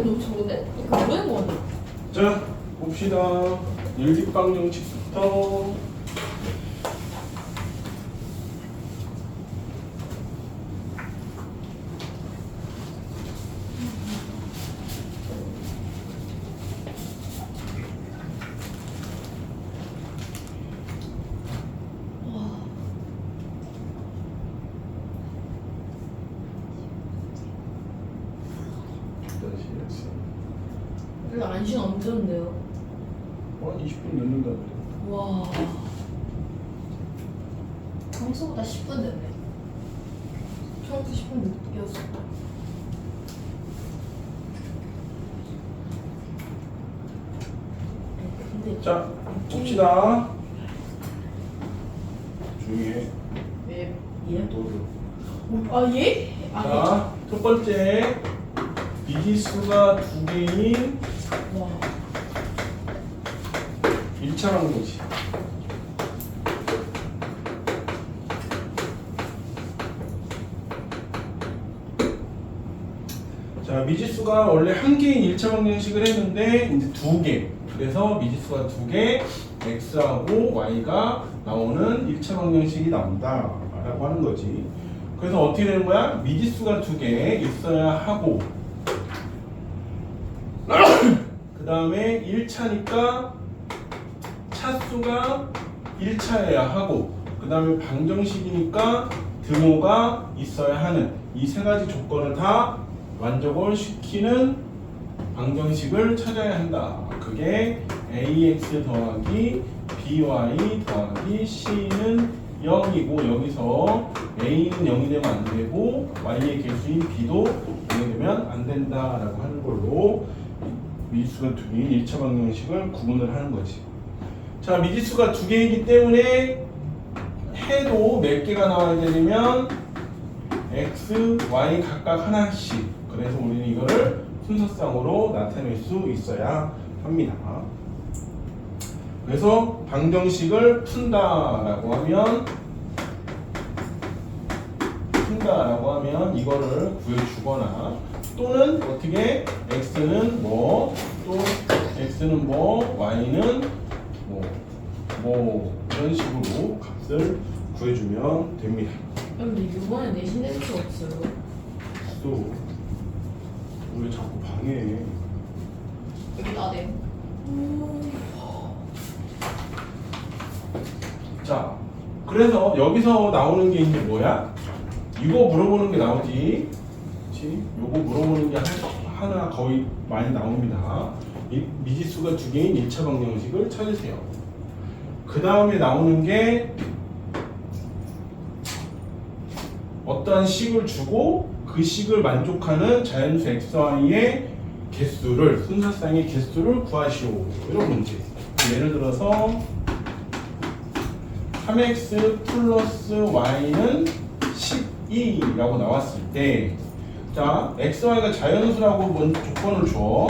너무 적은데? 이거 모르는 거 같아. 자, 봅시다. 일직방정식부터. 별로 안심 안 드는데요. 20분 늦는다 그래. 와. 평소보다 10분 됐네. 평소 10분 늦게였어. 근데 자, 봅시다. 조용히 해. 왜 얘? 너도. 아 얘? 아 자, 첫 번째. 미지수가 두 개인 얘. 와. 1차 방정식. 자, 미지수가 원래 한 개인 1차 방정식을 했는데 이제 두 개. 그래서 미지수가 두 개, x하고 y가 나오는 1차 방정식이 나온다 라고 하는 거지. 그래서 어떻게 되는 거야? 미지수가 두 개 있어야 하고 그 다음에 1차니까 차수가 1차여야 하고 그 다음에 방정식이니까 등호가 있어야 하는 이 세 가지 조건을 다 만족을 시키는 방정식을 찾아야 한다. 그게 ax 더하기 by 더하기 c는 0이고 여기서 a는 0이 되면 안 되고 y의 개수인 b도 0이 되면 안 된다라고 하는 걸로 미지수가 두 개인 1차 방정식을 구분을 하는 거지. 자, 미지수가 두 개이기 때문에 해도 몇 개가 나와야 되냐면 x, y 각각 하나씩. 그래서 우리는 이거를 순서상으로 나타낼 수 있어야 합니다. 그래서 방정식을 푼다라고 하면 이거를 구해주거나 또는 어떻게 x는 뭐 또 x는 뭐 y는 뭐 이런 식으로 값을 구해주면 됩니다. 근데 이번에 내신 낼 수 없어요. 또 왜 자꾸 방해해? 여기 나대. 자, 그래서 여기서 나오는 게 이제 뭐야? 이거 물어보는 게 나오지. 그렇지? 요거 물어보는 게 하나 거의 많이 나옵니다. 이 미지수가 두 개인 1차 방정식을 찾으세요. 그 다음에 나오는 게 어떠한 식을 주고 그 식을 만족하는 자연수 xy의 개수를 순서상의 개수를 구하시오. 이런 문제. 예를 들어서 3x 플러스 y는 12라고 나왔을 때, 자, x, y가 자연수라고 먼저 조건을 줘.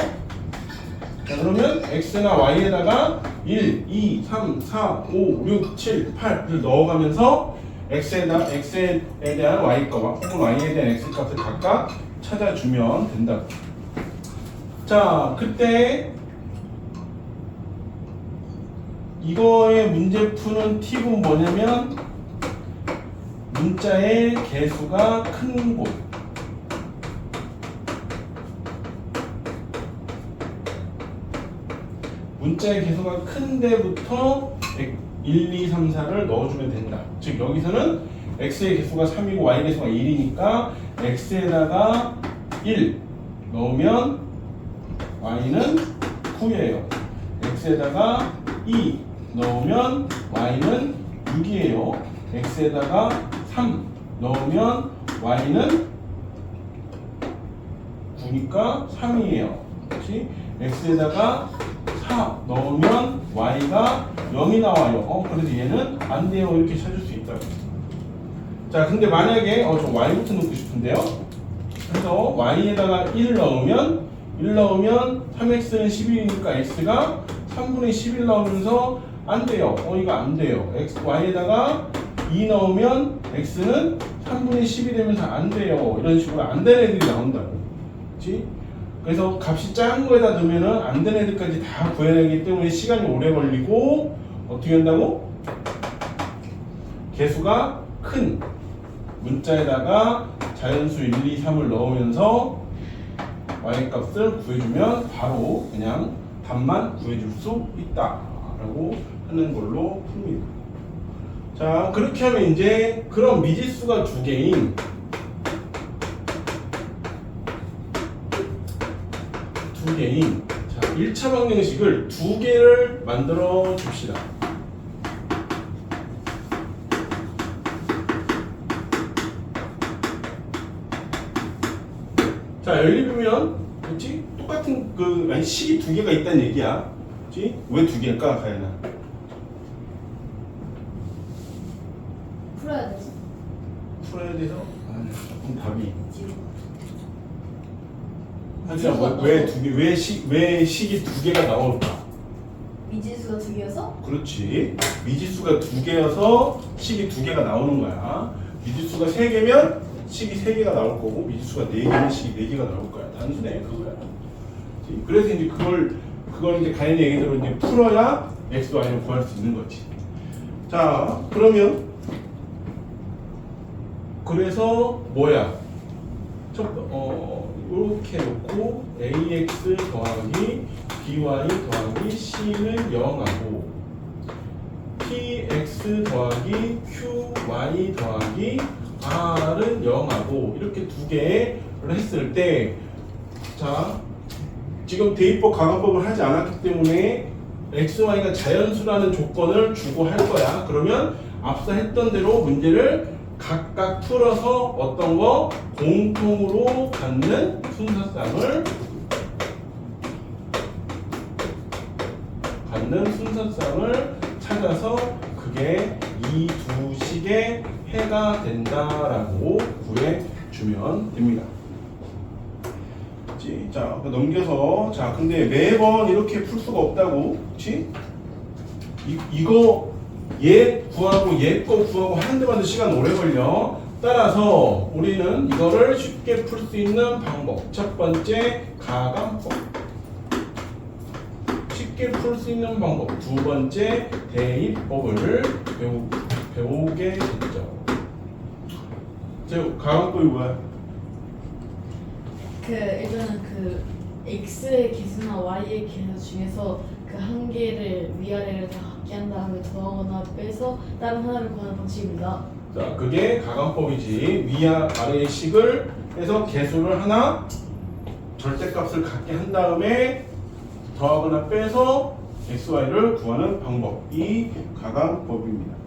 자, 그러면 x나 y에다가 1, 2, 3, 4, 5, 6, 7, 8을 넣어가면서 x에 대한 y값 혹은 y에 대한 x값을 각각 찾아주면 된다. 자, 그때 이거의 문제 푸는 팁은 뭐냐면 문자의 개수가 큰 곳. 문자의 개수가 큰 데부터 1, 2, 3, 4를 넣어주면 된다. 즉 여기서는 x의 개수가 3이고 y의 개수가 1이니까 x에다가 1 넣으면 y는 9예요. x에다가 2 넣으면 y는 6이에요. x에다가 3 넣으면 y는 9니까 3이에요. 그렇지? x에다가 4 넣으면 y가 0이 나와요. 그래서 얘는 안 돼요. 이렇게 찾을 수 있다. 자, 근데 만약에 저 y부터 넣고 싶은데요. 그래서 y에다가 1 넣으면 3x는 11이니까 x가 3분의 11 나오면서 안 돼요. 이거 안 돼요. y에다가 2 넣으면 x는 3분의 10이 되면서 안 돼요. 이런 식으로 안 되는 애들이 나온다고. 그렇지? 그래서 값이 작은 거에다 넣으면은 안 되는 애들까지 다 구해내기 때문에 시간이 오래 걸리고 어떻게 한다고? 개수가 큰 문자에다가 자연수 1, 2, 3을 넣으면서 y값을 구해주면 바로 그냥 답만 구해줄 수 있다 라고 하는 걸로 풉니다. 자, 그렇게 하면 이제 그럼 미지수가 두 개인 자, 1차 방정식을 두 개를 만들어 줍시다. 자, 연립이면 그렇지? 똑같은 아니 식이 두 개가 있다는 얘기야. 그렇지? 왜 두 개일까, 가연아? 풀어야 되지. 풀어야 돼서? 조금 답이. 하지만 왜 두 개? 왜 식이 두 개가 나올까? 미지수가 두 개여서? 그렇지. 미지수가 두 개여서 식이 두 개가 나오는 거야. 미지수가 세 개면 식이 세 개가 나올 거고, 미지수가 네 개면 식이 네 개가 나올 거야. 단순해, 그거야. 그래서 이제 그걸 이제 가연이 얘기대로 이제 풀어야 x, y를 구할 수 있는 거지. 자, 그러면 그래서 뭐야? 이렇게 놓고 ax 더하기 by 더하기 c는 0하고 px 더하기 qy 더하기 r은 0하고 이렇게 두 개를 했을 때, 자, 지금 대입법 가관법을 하지 않았기 때문에 x, y가 자연수라는 조건을 주고 할 거야. 그러면 앞서 했던 대로 문제를 각각 풀어서 어떤 거 공통으로 갖는 순서쌍을 찾아서 그게 이 두 식의 해가 된다라고 구해주면 됩니다. 그치? 자, 넘겨서, 자, 근데 매번 이렇게 풀 수가 없다고, 그치? 이거 얘 구하고 얘 거 구하고 하는 데만 시간 오래 걸려. 따라서 우리는 이거를 쉽게 풀 수 있는 방법, 첫 번째 가관법, 쉽게 풀 수 있는 방법, 두 번째 대입법을 배우게 됐죠. 가관법이 뭐야? 일단은 x의 개수나 y의 개수 중에서 한 개를 위아래를 다 같게 한 다음에 더하거나 빼서 다른 하나를 구하는 방식입니다. 자, 그게 가관법이지. 위아 아래의 식을 해서 개수를 하나 절대값을 갖게 한 다음에 더하거나 빼서 x, y를 구하는 방법이 가관법입니다.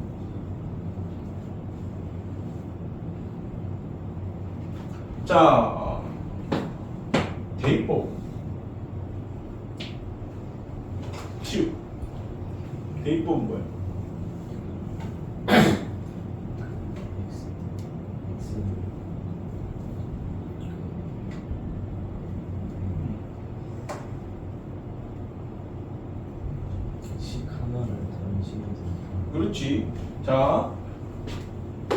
자, 대입법. 치우. 대입법은 뭐야? 식 하나를 다른 식으로 그렇지. 자,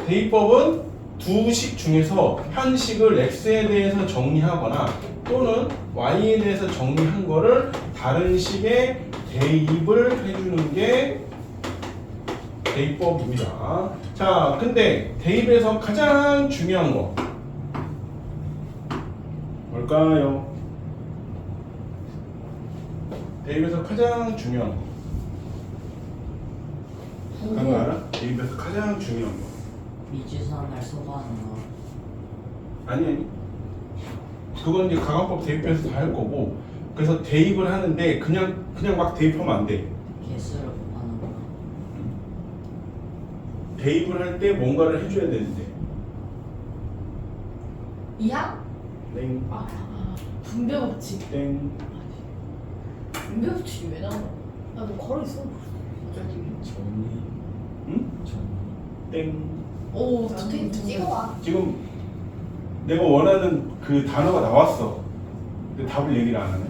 대입법은 두 식 중에서 한 식을 x에 대해서 정리하거나 또는 y에 대해서 정리한 거를 다른 식에 대입을 해주는 게 대입법입니다. 자, 근데 대입에서 가장 중요한 거 뭘까요? 대입에서 가장 중요한 거. 그거 알아? 대입에서 가장 중요한 거. 미지선을 소거하는 거. 아니. 그건 이제 가관법 대입에서 다 할 거고. 그래서 대입을 하는데 그냥 막 대입하면 안 돼. 개수를 곱하는 거. 대입을 할 때 뭔가를 해줘야 되는데. 이항? 땡. 분배 법칙. 땡. 분배 법칙이 왜 나와? 나도 걸어 있어. 정리. 응? 정리. 땡. 오, 저기 찍어봐. 지금 내가 원하는 그 단어가 나왔어. 근데 답을 얘기를 안 하네.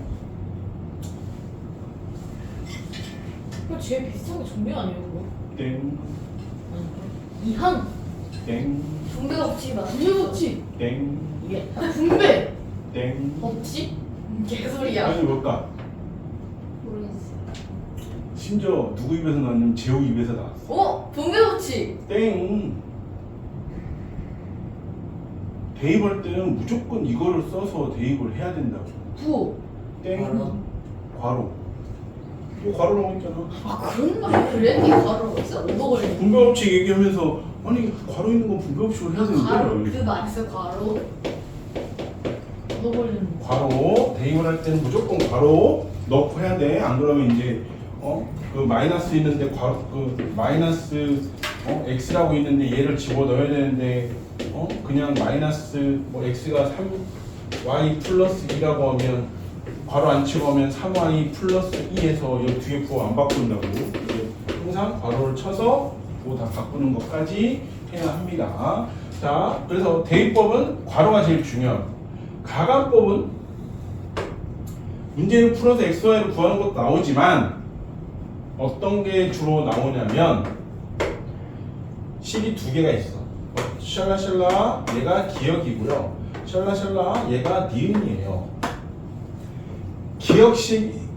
그거 제일 비슷한 게 정리 아니에요, 그거? 땡. 이항. 땡. 분배 법칙이 맞아. 분배 법칙. 땡. 이게 분배 땡. 법칙? 개소리야. 아니 뭘까? 모르겠어. 심지어 누구 입에서 나왔냐면 재우 입에서 나왔어. 어? 분배법칙. 땡. 대입할 때는 무조건 이거를 써서 대입을 해야 된다고. 부. 땡. 괄호? 괄호. 이거 괄호라고 했잖아. 아 그런 말이 그래? 이 가루가 있어? 얻어 걸리는. 분배법칙 얘기하면서 아니 괄호 있는 건 분배법칙으로 해야 가루 되는데. 그 말했어 가루. 얻어 걸리는. 괄호 대입을 할 때는 무조건 괄호 넣고 해야 돼. 안 그러면 이제 그 마이너스 있는데 그 마이너스 x라고 있는데 얘를 집어 넣어야 되는데 그냥 마이너스 뭐 x가 3y 플러스 2라고 하면 괄호 안 집어면 3y 플러스 2에서 이 뒤에 부호 안 바꾼다고. 항상 괄호를 쳐서 부호 다 바꾸는 것까지 해야 합니다. 자, 그래서 대입법은 괄호가 제일 중요하고 가감법은 문제를 풀어서 x, y를 구하는 것도 나오지만 어떤 게 주로 나오냐면 식이 두 개가 있어. 샬라샬라 얘가 기억이고요. 샬라샬라 얘가 니은이에요.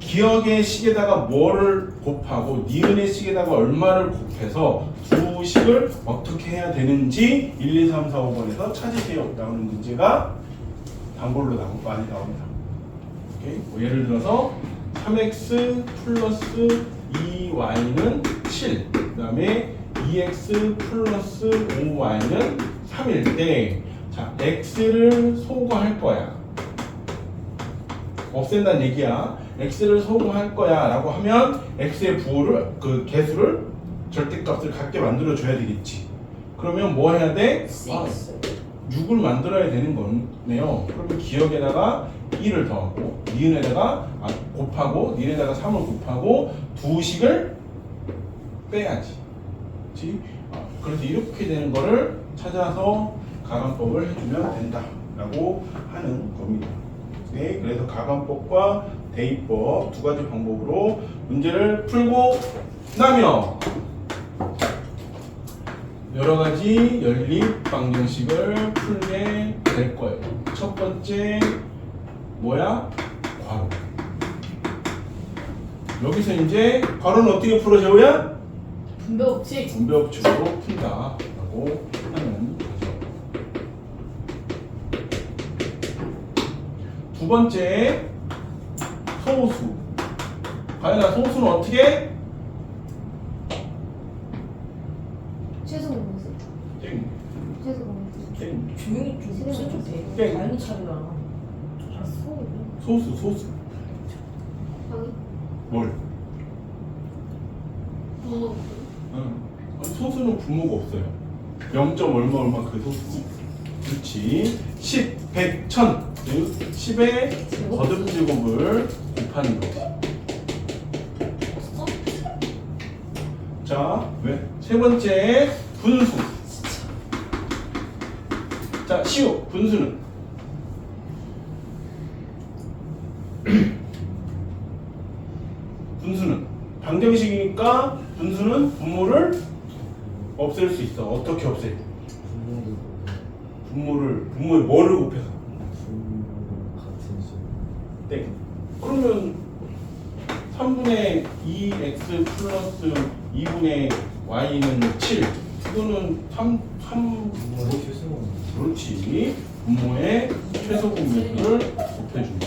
기억의 식에다가 뭐를 곱하고 니은의 식에다가 얼마를 곱해서 두 식을 어떻게 해야 되는지 1, 2, 3, 4, 5번에서 찾으세요. 나오는 문제가 단골로 많이 나옵니다. 오케이? 뭐 예를 들어서 3x 플러스 2y는 7, 그 다음에 2x 플러스 5y는 3일 때, 자, x를 소거할 거야. 없앤다는 얘기야. x를 소거할 거야 라고 하면 x의 부호를, 그 개수를 절대값을 같게 만들어 줘야 되겠지. 그러면 뭐 해야 돼? 6을 만들어야 되는 거네요. 그러면 기억에다가 1을 더하고 니은에다가 곱하고 니은에다가 3을 곱하고 두 식을 빼야지. 그렇지? 그래서 이렇게 되는 거를 찾아서 가감법을 해주면 된다라고 하는 겁니다. 네, 그래서 가감법과 대입법 두 가지 방법으로 문제를 풀고 나면 여러 가지 연립 방정식을 풀게 될 거예요. 첫 번째 뭐야? 괄호. 여기서 이제 괄호는 어떻게 풀어 재호야? 분배법칙. 분배법칙으로 푼다라고 하는 거죠. 두 번째 소수. 과연 소수는 어떻게? 최소 공수. 땡. 최소 공수. 땡. 조용히 좀 해줘도 돼. 땡. 다행히 차리라. 소수. 방이? 뭘? 부모. 아니, 소수는 분모가 없어요. 0. 얼마 그 소수. 그렇지. 10, 100, 1000. 즉 10의 거듭 제곱을 곱하는 거지. 자, 왜? 세 번째 분수. 자, 시오. 분수는 분수는 방정식이니까 분수는 분모를 없앨 수 있어. 어떻게 없애? 분모에 뭐를 곱해서? 같은 수. 땡. 그러면 3분의 2x 플러스 2분의 y는 7. 이거는 3 분모의 최소. 그렇지. 분모의 최소 공배수를 곱해줍니다.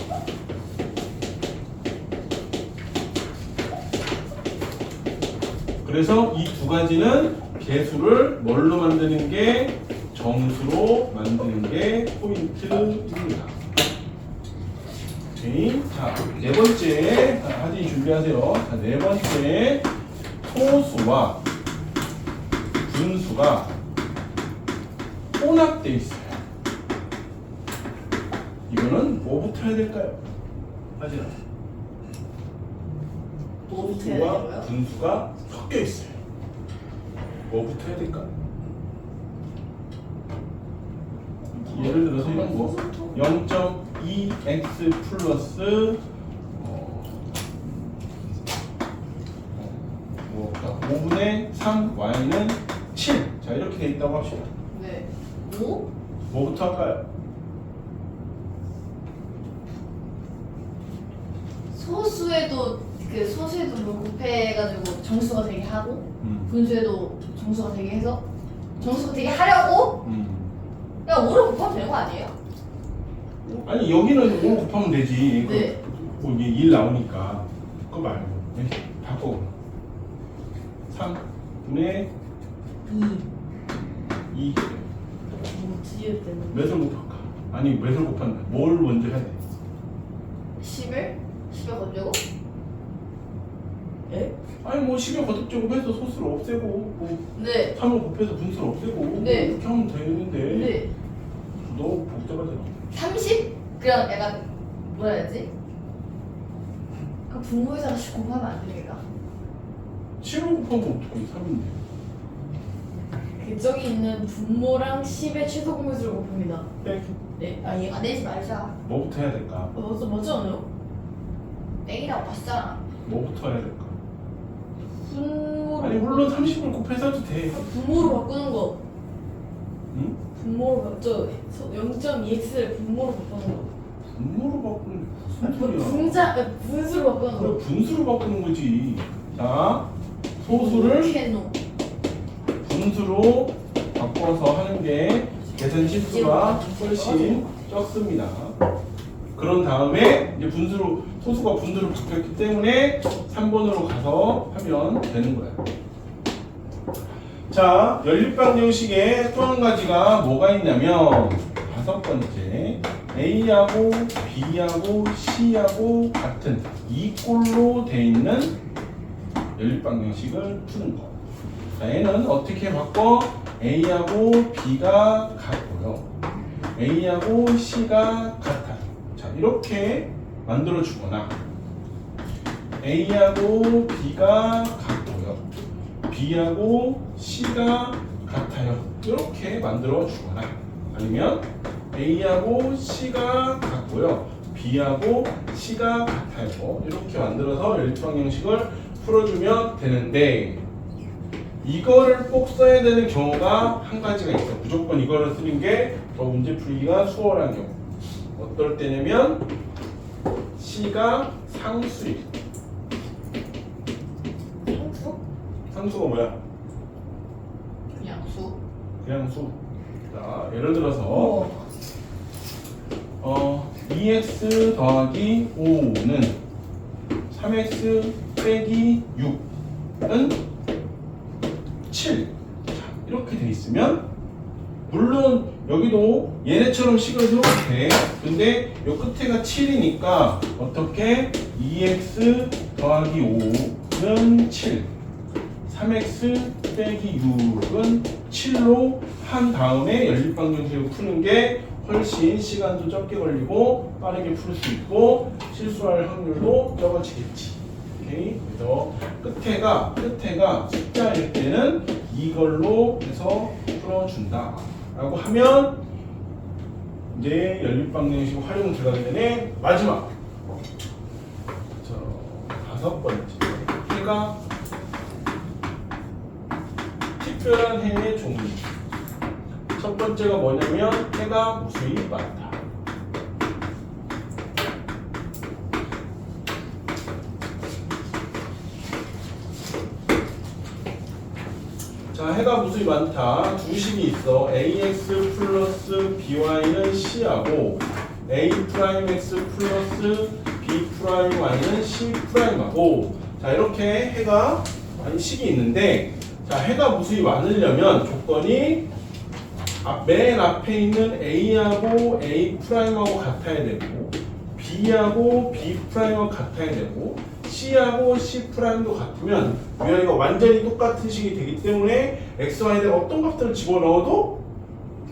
그래서 이 두 가지는 개수를 뭘로 만드는 게 정수로 만드는 게 포인트입니다. 오케이. 자, 네 번째 하진이 준비하세요. 자, 네 번째 소수와 분수가 혼합되어 있어요. 이거는 뭐부터 해야 될까요? 하진아. 뭐부터 해야 소수와 될까요? 분수가 섞여 있어요. 뭐부터 해야 될까? 예를 들어서 이런 거 0.2x 플러스 5분의 3y는 7. 자, 이렇게 돼 있다고 합시다. 네. 5? 뭐부터 할까요? 소수에도 뭐 곱해가지고 정수가 되게 하고 분수에도 정수가 되게 해서 정수가 되게 하려고 그냥 5를 곱하면 되는 거 아니에요? 아니 여기는 5 곱하면 되지. 네. 뭐 이게 1 나오니까 그거 말고 바꿔. 3분의 2 뭐 뒤에 때문에 몇을 곱할까? 아니 몇을 곱한다. 뭘 먼저 해야 돼? 10을 거두고 예? 아니 뭐 10을 거듭적으로 해서 소수를 없애고 뭐 네. 3을 곱해서 분수를 없애고 네. 이렇게 하면 되는데 네. 너무 복잡하잖아. 30? 그냥 약간 뭐라 해야 되지? 그럼 분모에서 하나씩 곱하면 안 되니까 7을 곱하면 어떻게 3인데? 그 저기 있는 분모랑 10의 최소 공배수를 곱합니다. 땡. 네. 아 얘가 내지 말자. 뭐부터 해야 될까? 맞지 않아요? 땡이라고 봤잖아. 뭐부터 해야 될까? 분모로 아니 물론 30을 곱해서 해도 돼. 분모로 바꾸는 거. 응? 분모로 바저 0.2x를 분모로 바꾸는 거. 분모로 바꾸는 게 무슨 소리야? 분수로 바꾸는 그래 거. 분수로 바꾸는 거지. 자 소수를 캐노. 분수로 바꿔서 하는 게 계산 실수가 훨씬 적습니다. 그런 다음에 이제 소수가 분수로 바뀌었기 때문에 3번으로 가서 하면 되는 거예요. 자, 연립방정식에 또 한 가지가 뭐가 있냐면 5번째 A하고 B하고 C하고 같은 이 꼴로 돼 있는 연립방정식을 푸는 거. 자, 얘는 어떻게 바꿔? A하고 B가 같고요. A하고 C가 같아요. 자, 이렇게 만들어 주거나 A하고 B가 같고요. B하고 C가 같아요. 이렇게 만들어 주거나 아니면 A하고 C가 같고요. B하고 C가 같아요. 이렇게 만들어서 연립방정식을 풀어주면 되는데 이거를 꼭 써야 되는 경우가 한 가지가 있어. 무조건 이거를 쓰는 게 더 문제 풀기가 수월한 경우. 어떨 때냐면 C가 상수일. 상수? 상수가 뭐야? 그냥 수. 그냥 수. 자, 예를 들어서 2x 더하기 5는 3x 빼기 6은 7. 자, 이렇게 돼 있으면 물론 여기도 얘네처럼 식을 세워도 돼. 근데 요 끝에가 7이니까 어떻게 2x 더하기 5는 7 3x 빼기 6은 7로 한 다음에 연립방정식을 푸는 게 훨씬 시간도 적게 걸리고 빠르게 풀 수 있고 실수할 확률도 적어지겠지. 오케이? 그래서 끝에가 숫자일 때는 이걸로 해서 풀어준다 라고 하면 이제 연립방정식 활용 들어가기 전에 마지막 5번째 해가 특별한 해의 종류. 첫 번째가 뭐냐면 해가 무수히 많다. 자, 해가 무수히 많다. 두 식이 있어. ax 플러스 by는 c하고 a'x 플러스 b'y는 c'하고 자, 이렇게 해가 식이 있는데 자, 해가 무수히 많으려면 조건이 맨 앞에 있는 A하고 A'하고 같아야 되고 B하고 B'하고 같아야 되고 C하고 C'도 같으면 위아래가 완전히 똑같은 식이 되기 때문에 X, Y에 어떤 값들을 집어넣어도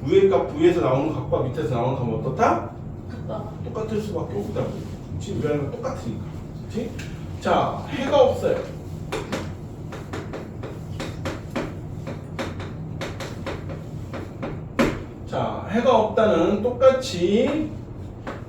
위에서 나오는 값과 밑에서 나오는 값은 어떻다? 똑같을 수밖에 없다고. 지금 위아래가 똑같으니까. 그렇지? 자, 해가 없어요. 자, 해가 없다는 똑같이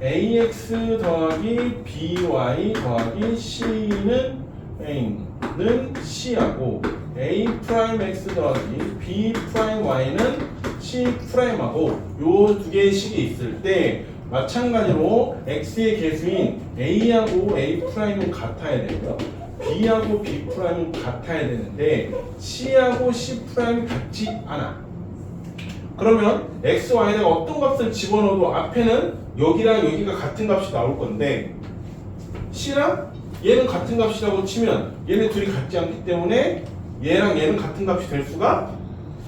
ax 더하기 by 더하기 c는 a는 c하고 a 프라임 x 더하기 b 프라임 y는 c 프라임하고 요 두 개의 식이 있을 때 마찬가지로 x의 개수인 a하고 a'은 같아야 되고요. b하고 b'은 같아야 되는데 c하고 c'이 같지 않아. 그러면 x, y에다가 어떤 값을 집어넣어도 앞에는 여기랑 여기가 같은 값이 나올 건데 c랑 얘는 같은 값이라고 치면 얘네 둘이 같지 않기 때문에 얘랑 얘는 같은 값이 될 수가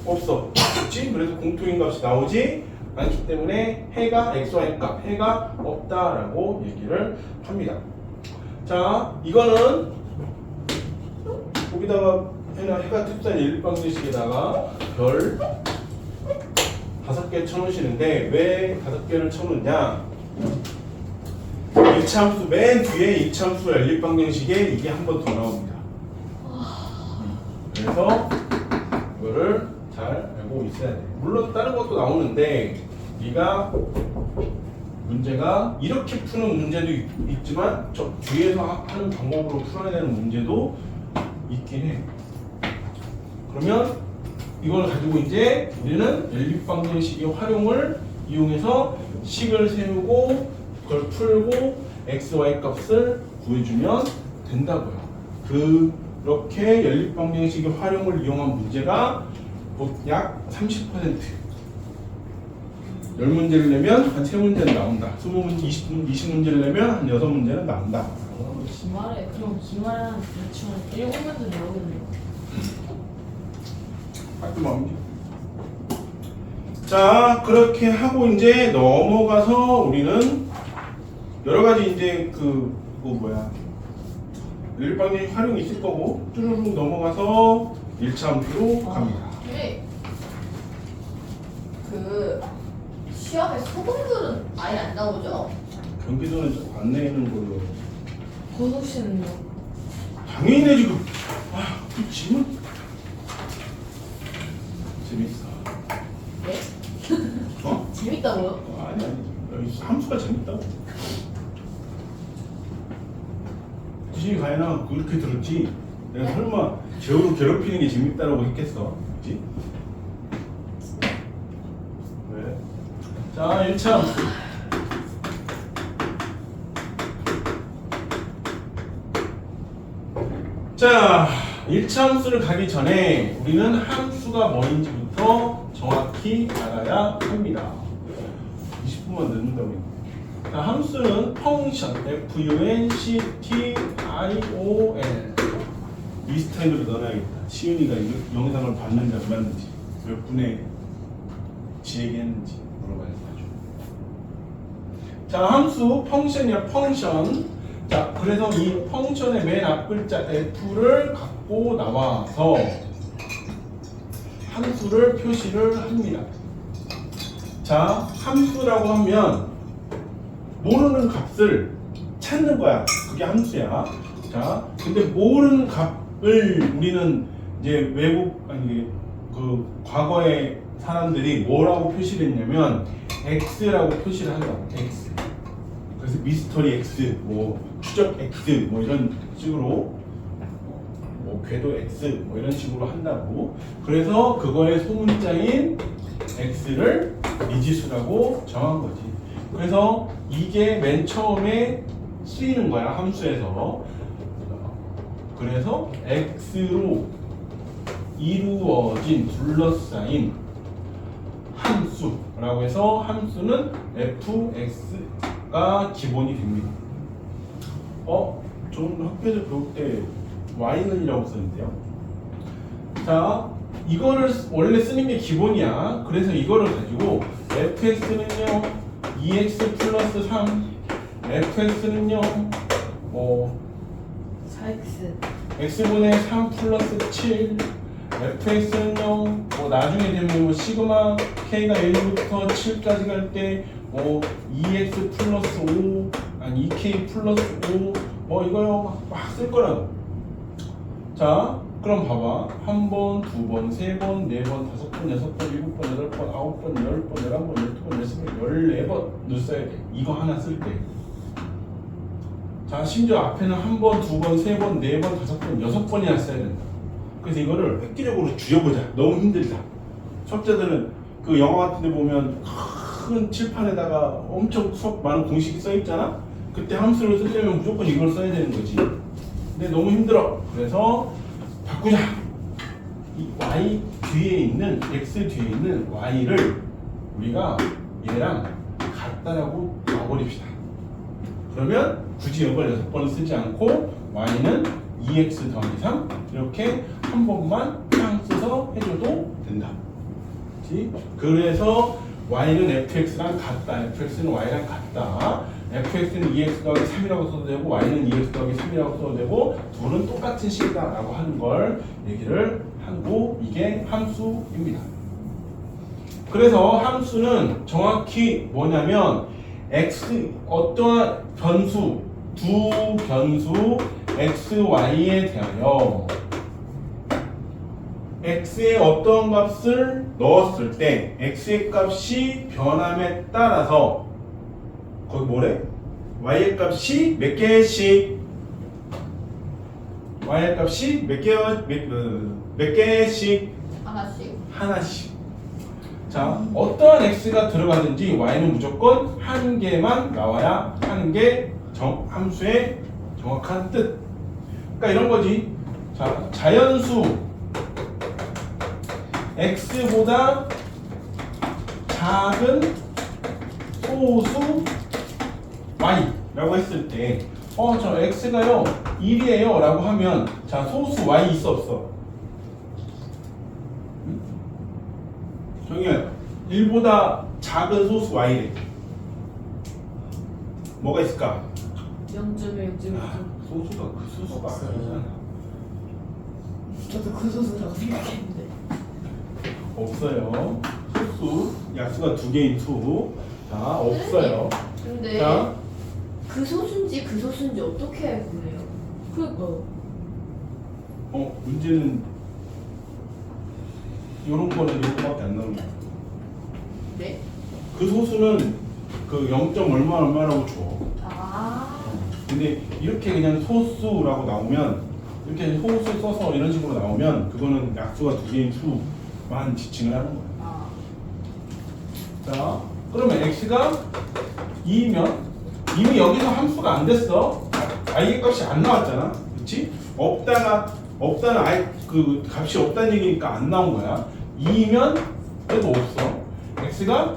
없어. 그렇지? 그래서 공통인 값이 나오지 않기 때문에 해가 x, y 값, 해가 없다라고 얘기를 합니다. 자, 이거는 여기다가 해가 특수한 일방정식에다가 별 5개 쳐놓으시는데 왜 5개를 쳐놓냐? 1차 함수 맨 뒤에 2차 함수 연립방정식에 이게 한 번 더 나옵니다. 그래서 이거를 잘 알고 있어야 돼. 물론 다른 것도 나오는데 네가 문제가 이렇게 푸는 문제도 있지만 저 뒤에서 하는 방법으로 풀어야 되는 문제도 있긴 해. 그러면 이걸 가지고 이제 우리는 연립방정식의 활용을 이용해서 식을 세우고 그걸 풀고 x, y 값을 구해주면 된다고요. 그렇게 연립방정식의 활용을 이용한 문제가 약 30%. 10문제를 내면 한 3문제는 나온다. 20문제, 20문제를 내면 한 6문제는 나온다. 기말에 그럼 기말 대충 7문제 나오겠네요. 깔끔합니다. 자, 그렇게 하고 이제 넘어가서 우리는 여러 가지 이제 연립방정식 활용이 있을 거고 쭈르륵 넘어가서 1차 함수로 갑니다. 근데 그 시험에 소금들은 아예 안 나오죠? 경기도는 좀 안 내는 걸로. 고속 씨는요? 당연히 내 지금. 그 질문 재밌어. 네? 어? 재밌다고요? 아니. 함수가 재밌다고. 지식이 가야나 그렇게 들었지. 내가 네? 설마 제어로 괴롭히는 게 재밌다라고 했겠어. 그치? 왜? 자, 1차 함수. 자, 1차 함수를 가기 전에 우리는 함수가 뭐인지부터 정확히 알아야 합니다. 20분만 늦는다고 했는데. 자, 함수는 펑션 function 이 스타일로 넣어야겠다. 시윤이가 이 영상을 봤는지 안 봤는지 몇 분의 지 얘기했는지 물어봐야지. 자, 함수 펑션이야. 펑션. 자, 그래서 이 펑션의 맨 앞글자 f를 갖고 나와서 함수를 표시를 합니다. 자, 함수라고 하면 모르는 값을 찾는 거야. 그게 함수야. 자, 근데 모르는 값을 우리는 이제 과거의 사람들이 뭐라고 표시를 했냐면 x라고 표시를 한다고. x. 그래서 미스터리 x, 추적 x, 이런 식으로, 궤도 x, 이런 식으로 한다고. 그래서 그거의 소문자인 x를 미지수라고 정한 거지. 그래서 이게 맨 처음에 쓰이는 거야, 함수에서. 그래서 x로 이루어진 둘러싸인 함수라고 해서 함수는 fx가 기본이 됩니다. 저는 학교에서 배울 때 y는이라고 썼는데요. 자, 이거를 원래 쓰는 게 기본이야. 그래서 이거를 가지고 fx는요 2x 플러스 3, fx는요 4x x분의 3 플러스 7, fx는요 나중에 되면 시그마 k가 1부터 7까지 갈 때 2x 플러스 5 아니 2k 플러스 5 이거요 막 쓸 거라고. 자, 그럼 봐봐. 1번, 2번, 3번, 4번, 5번, 6번, 7번, 8번, 9번, 10번, 11번, 12번, 13번, 14번 써야 돼. 이거 하나 쓸 때. 자, 심지어 앞에는 1번, 2번, 3번, 4번, 5번, 6번이나 써야 된다. 그래서 이거를 획기적으로 줄여보자. 너무 힘들다. 수학자들은 그 영화 같은 데 보면 큰 칠판에다가 엄청 수업 많은 공식이 써 있잖아. 그때 함수를 쓰려면 무조건 이걸 써야 되는 거지. 근데 너무 힘들어. 그래서 바꾸자. 이 y 뒤에 있는 x 뒤에 있는 y를 우리가 얘랑 같다라고 놔버립시다. 그러면 굳이 이걸 6번을 쓰지 않고 y는 2x 더하기 3 이렇게 한 번만 그냥 써서 해줘도 된다. 그치? 그래서 y는 fx랑 같다. fx는 y랑 같다. fx는 2x 더하기 3이라고 써도 되고 y는 2x 더하기 3이라고 써도 되고 둘은 똑같은 식이다 라고 하는 걸 얘기를 하고 이게 함수입니다. 그래서 함수는 정확히 뭐냐면 x 어떠한 변수 두 변수 x, y에 대하여 x의 어떤 값을 넣었을 때 x의 값이 변함에 따라서 거기 뭐래? y의 값이 몇 개씩 y의 값이 몇 개씩 하나씩. 자, 어떠한 x가 들어가든지 y는 무조건 한 개만 나와야 하는 게 함수의 정확한 뜻. 그러니까 이런 거지. 자, 자연수 x보다 작은 소수 y라고 했을 때 저 x가요 1이에요 라고 하면 자 소수 y 있어 없어? 정현 1보다 작은 소수 y래. 뭐가 있을까? 0.1, 0.1. 소수가 그 소수가 아니잖아. 저도 그 소수라고 생각했는데. 없어요. 소수 약수가 2개인 수. 자 없어요. 근데 자 그 소수인지 그 소수인지 어떻게 알고 그래요? 그거. 문제는 요런 거는 이거밖에 안 나오는 거야. 네? 그 소수는 그 0. 얼마라고 줘. 아. 근데 이렇게 그냥 소수라고 나오면 이렇게 소수 써서 이런 식으로 나오면 그거는 약수가 2개인 수만 지칭을 하는 거야. 아. 자, 그러면 x가 2면 이미 여기서 함수가 안 됐어. y의 값이 안 나왔잖아. 그렇지? 없다는 아예 그 값이 없다는 얘기니까 안 나온 거야. 2면 그래도 없어. x가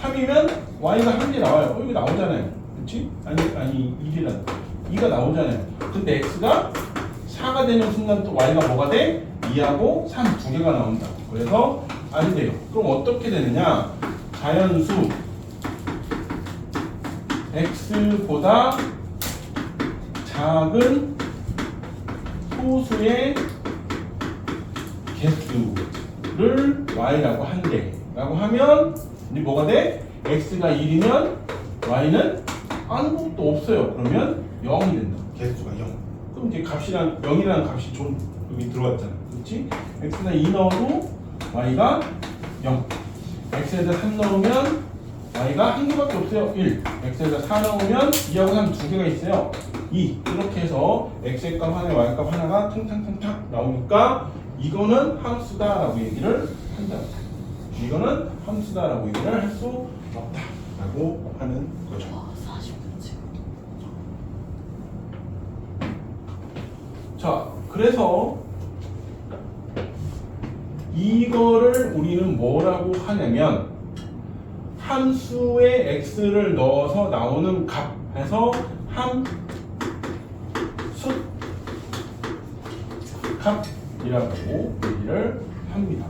3이면 y가 한 개 나와요. 여기 나오잖아요. 그렇지? 아니 1이란 2가 나오잖아요. 근데 x가 4가 되는 순간 또 y가 뭐가 돼? 2하고 3 두 개가 나온다. 그래서 안 돼요. 그럼 어떻게 되느냐? 자연수 x보다 작은 소수의 개수를 y라고 한대라고 하면 이제 뭐가 돼? x가 1이면 y는 아무것도 없어요. 그러면 0이 된다. 개수가 0. 그럼 이제 값이랑 0이라는 값이 좀 여기 들어왔잖아. 그렇지? x가 2 넣어도 y가 0. x에다 3 넣으면 y가 한 개밖에 없어요. 1. x에다 4 넣으면 2하고 3 두 개가 있어요. 2. 이렇게 해서 x의 값 하나, y 값 하나가 탕탕탕탕 나오니까 이거는 함수다라고 얘기를 한다. 이거는 함수다라고 얘기를 할 수 없다라고 하는 거죠. 와, 40문제. 자, 그래서 이거를 우리는 뭐라고 하냐면 함수에 x를 넣어서 나오는 값에서 함수 값이라고 얘기를 합니다.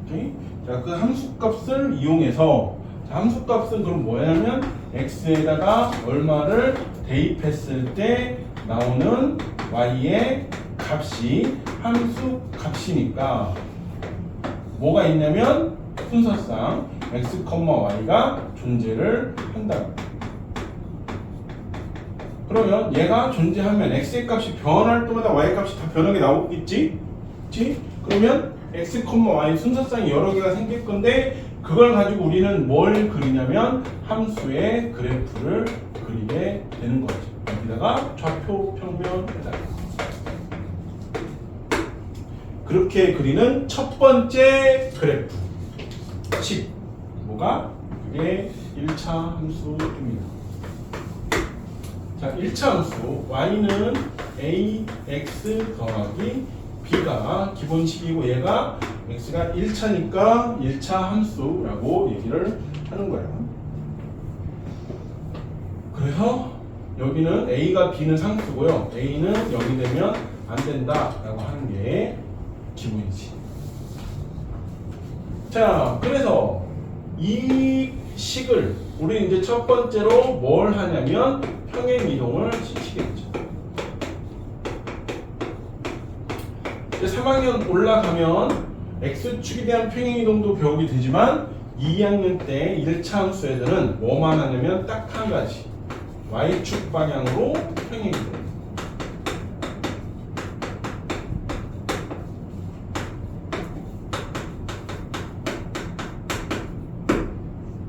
오케이? 자, 그 함수값을 이용해서 함수값은 그럼 뭐냐면 x에다가 얼마를 대입했을 때 나오는 y의 값이 함수 값이니까 뭐가 있냐면 순서상 x, y가 존재를 한다. 그러면 얘가 존재하면 x의 값이 변할 때마다 y의 값이 다 변하게 나오겠지? 그치? 그러면 x, y 순서상 여러 개가 생길 건데 그걸 가지고 우리는 뭘 그리냐면 함수의 그래프를 그리게 되는 거지. 여기다가 좌표 평면에다가 그렇게 그리는 첫 번째 그래프 10. 뭐가? 이게 1차 함수입니다. 자, 1차 함수 y는 ax 더하기 b가 기본식이고 얘가 x가 1차니까 1차 함수라고 얘기를 하는 거예요. 그래서 여기는 a가 b는 상수고요. a는 0이 되면 안 된다라고 하는 게 기본이지. 자, 그래서 이 식을 우리 이제 첫 번째로 뭘 하냐면 평행 이동을 시키겠죠. 이제 3학년 올라가면 x축에 대한 평행 이동도 배우게 되지만 2학년 때 1차 함수 애들은 뭐만 하냐면 딱 한 가지. y축 방향으로 평행 이동.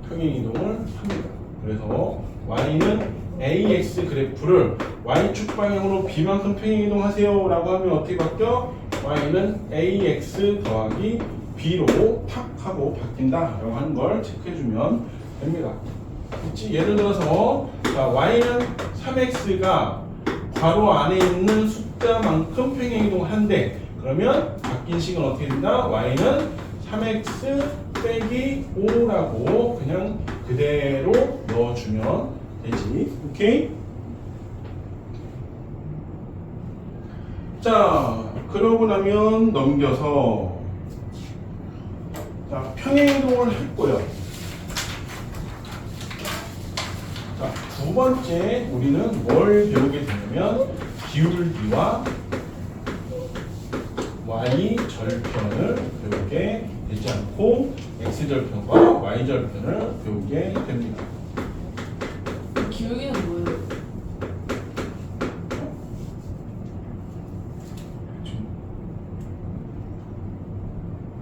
평행 이동을 합니다. 그래서 y는 ax 그래프를 y축 방향으로 b만큼 평행 이동하세요 라고 하면 어떻게 바뀌어? y는 ax 더하기 b로 탁 하고 바뀐다 라고 하는 걸 체크해주면 됩니다. 그치? 예를 들어서 자, y는 3x가 괄호 안에 있는 숫자만큼 평행 이동한대. 그러면 바뀐 식은 어떻게 된다? y는 3x 빼기 5라고 그냥 그대로 넣어주면 되지. 오케이? 자, 그러고 나면 넘겨서 자, 평행이동을 했고요. 자, 두 번째 우리는 뭘 배우게 되냐면 기울기와 y 절편을 배우게 되지 않고 x 절편과 y 절편을 배우게 됩니다. 기울기는 뭐예요?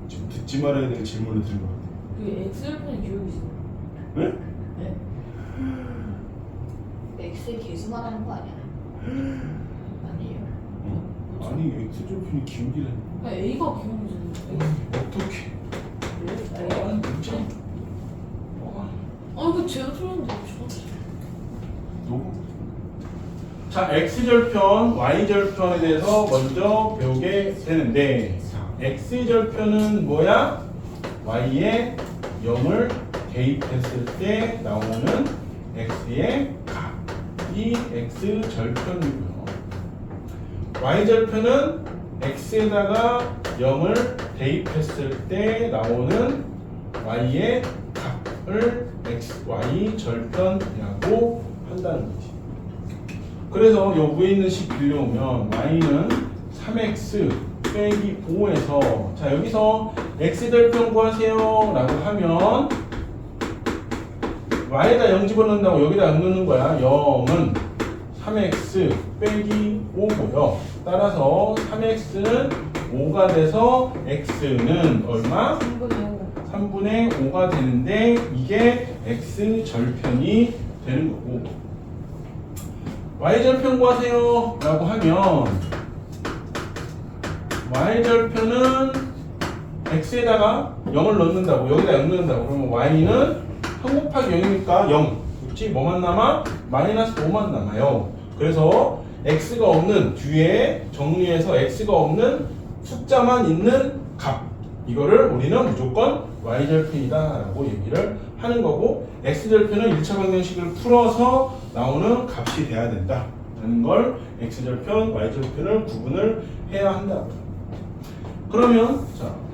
지금 듣지 말아야 될 질문을 드린 것 같아요. 그 X절편의 기울기 있어요? 네? 네. X의 개수 말하는 거 아니야? 아니에요. 어? 아니 x 절편이 기울기라니. A가 기울기잖아요. 어떻게? 네? 아니 진짜? 그 제가 틀렸는데 누구? 자, x절편, y절편에 대해서 먼저 배우게 되는데 x절편은 뭐야? y에 0을 대입했을 때 나오는 x의 값이 x절편이고요. y절편은 x에다가 0을 대입했을 때 나오는 y의 값을 xy 절편이라고 한다는 거지. 그래서 요 위에 있는 식 빌려오면 y는 3x 빼기 5에서 자 여기서 x절편 구하세요 라고 하면 y에다 0 집어넣는다고 여기다 0 넣는 거야. 0은 3x 빼기 5고요. 따라서 3x는 5가 돼서 x는 얼마? 3분의 5가 되는데 이게 x절편이 되는 거고 y절편 구하세요 라고 하면 y절편은 x에다가 0을 넣는다고 여기다 0 넣는다고 그러면 y는 3 곱하기 0이니까 0 그렇지? 뭐만 남아? 마이너스 5만 남아요. 그래서 x가 없는 뒤에 정리해서 x가 없는 숫자만 있는 값 이거를 우리는 무조건 y절편이다 라고 얘기를 하는 거고 x절편은 1차 방정식을 풀어서 나오는 값이 돼야 된다 라는 걸 x절편, y절편을 구분을 해야 한다. 그러면 자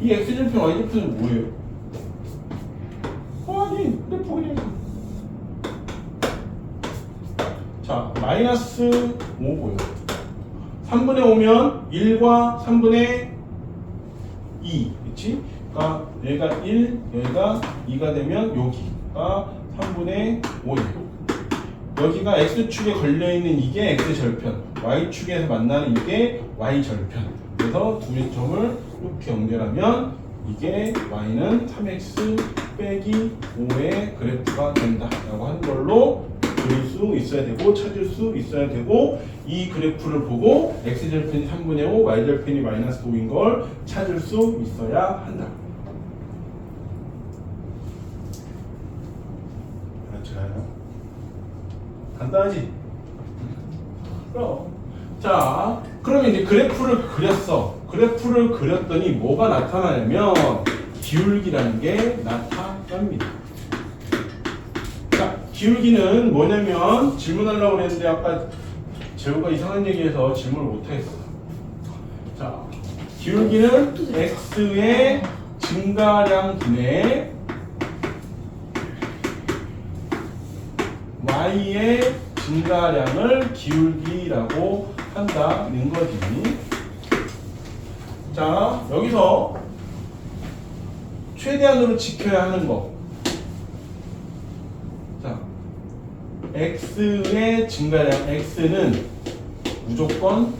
이 x절편, y절편은 뭐예요? 아니 그래프 그냥 자, 마이너스 5고요. 3분의 5면 1과 3분의 2, 그치? 그러니까 여기가 1, 여기가 2가 되면 여기가 3분의 5예요. 여기가 x축에 걸려있는 이게 x절편, y축에서 만나는 이게 y절편. 그래서 두 점을 이렇게 연결하면 이게 y는 3x 빼기 5의 그래프가 된다 라고 하는 걸로 그릴 수 있어야 되고 찾을 수 있어야 되고 이 그래프를 보고 x절편이 3분의 5, y절편이 마이너스 5인 걸 찾을 수 있어야 한다. 그렇죠. 간단하지? 그럼. 자, 그러면 이제 그래프를 그렸어. 그래프를 그렸더니 뭐가 나타나냐면 기울기라는 게 나타납니다. 자, 기울기는 뭐냐면 질문하려고 그랬는데 아까 재호가 이상한 얘기해서 질문을 못하겠어. 자, 기울기는 x의 증가량 분의 y의 증가량을 기울기라고 한다는 거지. 자, 여기서 최대한으로 지켜야 하는 거. 자, x의 증가량, x는 무조건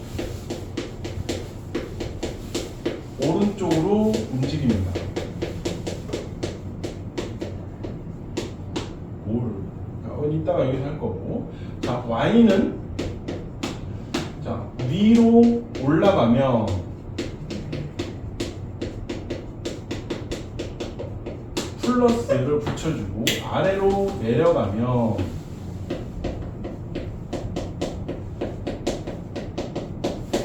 오른쪽으로 움직입니다. 이따가 여기서 할 거고. 자, y는 자 위로 올라가면 플러스를 붙여주고 아래로 내려가면